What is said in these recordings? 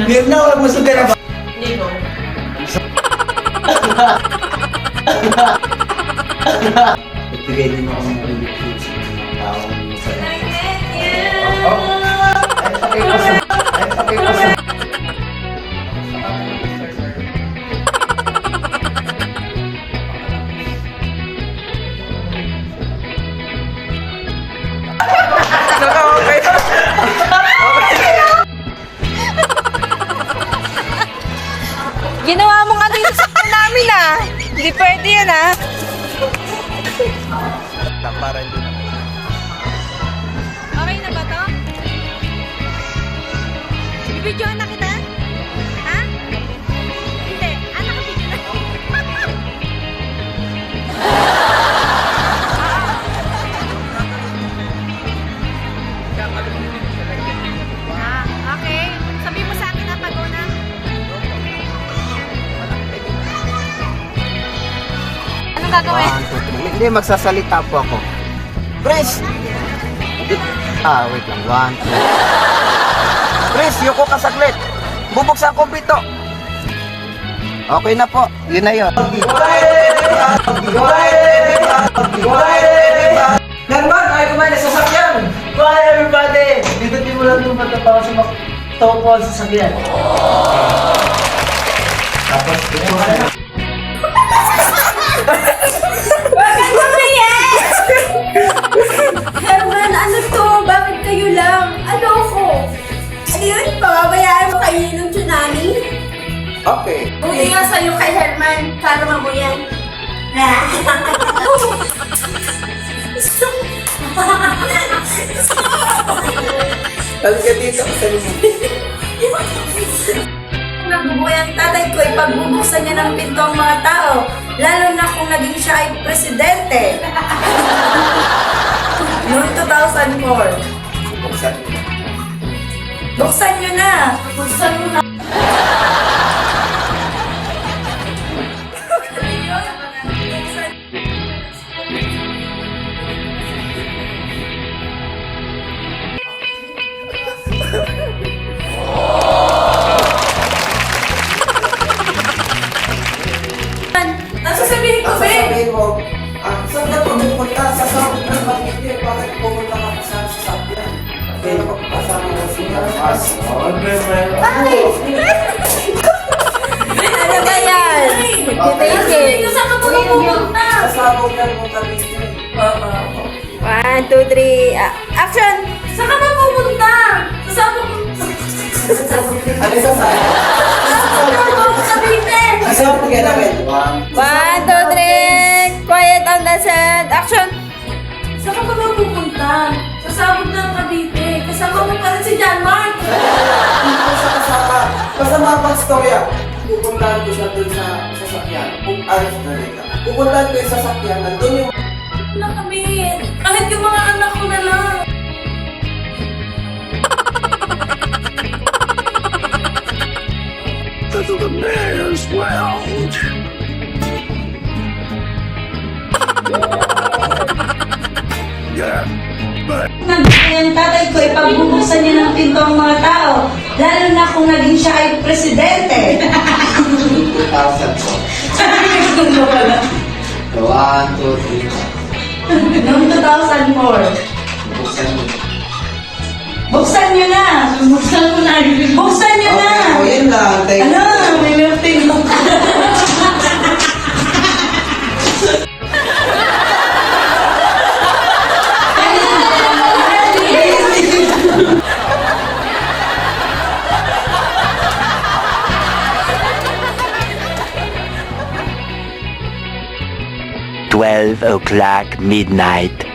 Mirna, wala mo sugar na ba? Hindi ko. Nagbigay din ako ng ulit sa mga taong masaya. Ay, sakay ko sa... Ay, sakay ko sa... Ginawa mo nga dito sa namin ah. Hindi pwede yun ah. Tamparan din ako. Okay na ba to? Bibidyohan na kita? Ha? Hindi. Nakabidyo na. Okay. Sabi mo sa akin na pag-una. Anong gagawin? Hindi, magsasalita po ako. Chris! Wait lang. 1, 2. Chris, yuko ka saglit. Bubuksan ko pito. Okay na po. Yun na yun. Ganban, ay kumain na sasakyan. Bye everybody! Dito din mo lang yung matapang sa topo sa sakyan. Tapos, Herman, ano to? Bakit kayo lang? Ano ako? Ano yun? Pababayaan mo kayo ng tsunami? okay. Buti nga sa'yo kay Herman. Karma mo yan. Talaga dito sa Nabubuhay ang tatay ko, ipagbubuksan niya ng pinto ang mga tao. Lalo na kung naging siya ay presidente. Noong 2004. Buksan. Buksan niyo na. Buksan niyo na. Sasabihin ko, Ben. Sasabihin mo, saan ka pumunta? Sa sabot ng Batikir, bakit pumunta ka pa sa sasakyan? Pero kasama mo siya. Ay! Ano ba yan? Titake. Saan ka pa pumunta? Sa sabot ng Batikir. 1, 2, 3. Action! Saan ka pa pumunta? Saan ka Ano sa sa'yo? Sa sabot ka namin. 1, 2, 3. Quiet on the set. Action! Saan ka pa pupunta? Sa sabog ng Cavite. Kasama mo pa rin si John Mark. Hindi ko siya kasama. Basta mapag-storya. Pupuntahan ko siya dun sa sasakyan. Pupuntahan ko yung sasakyan. Nandun yung... Nakamit. Kahit yung mga anak ko na lang. To the mayor's world. Yeah. Yung tatay ko, ipagbubuksan niya ng pinto ang mga tao. Lalo na kung naging siya ay presidente. 2,000 po. 1, 2, 3. Noong 2004. Buksan mo. Buksan niyo na. Buksan mo na. Buksan niyo na. O, yun lang. Thank you. Ano? May melting. $12 midnight.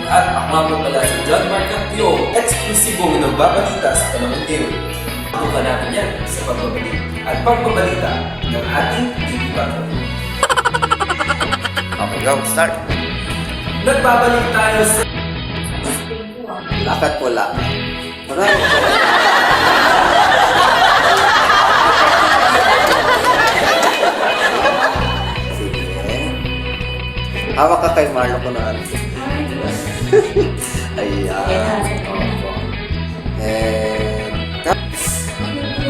At ako nga po pala si John Mark Actio, eksklusibong nagbabalita sa panahon ngayon. Tutukan natin yan sa pagbabalik at pagbabalita ng ating TV Battle. Okay, go. Start. Nagbabalik tayo sa Lakad po, lakad. Marami. Sige. Hawak ka kay Marlo ko na. Ayan. Opo. And...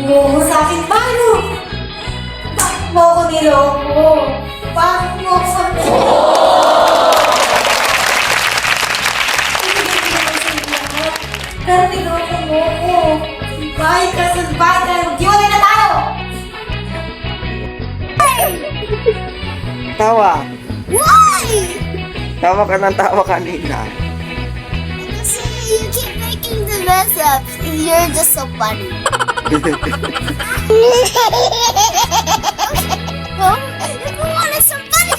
Oo, sa akin ba, ano? Bakit mo ako niloko? Bakit mo ako sabi? Pero niloko mo ako. Bahay ka sa bahay ka. Maghiwalay na tayo! Tawa. Why? Tawa ka ng tawa kanina. Kasi you keep making the mess up. You're just so funny. Well, if you wanted some funny.